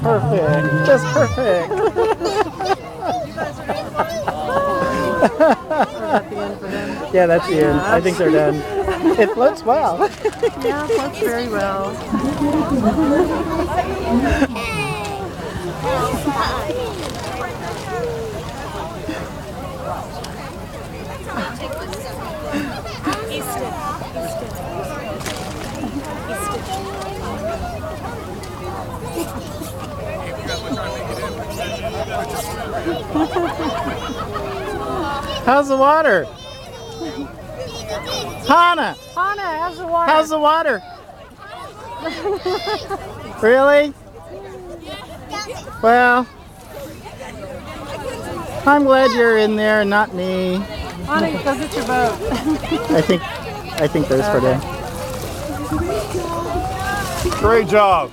Perfect, just perfect. Yeah, that's the end. I think they're done. It floats well. Yeah, it floats very well. How's the water? Hannah! Hannah, how's the water? How's the water? Really? Well, I'm glad you're in there and not me. Hannah, go get your boat. I think there's for them. Great job.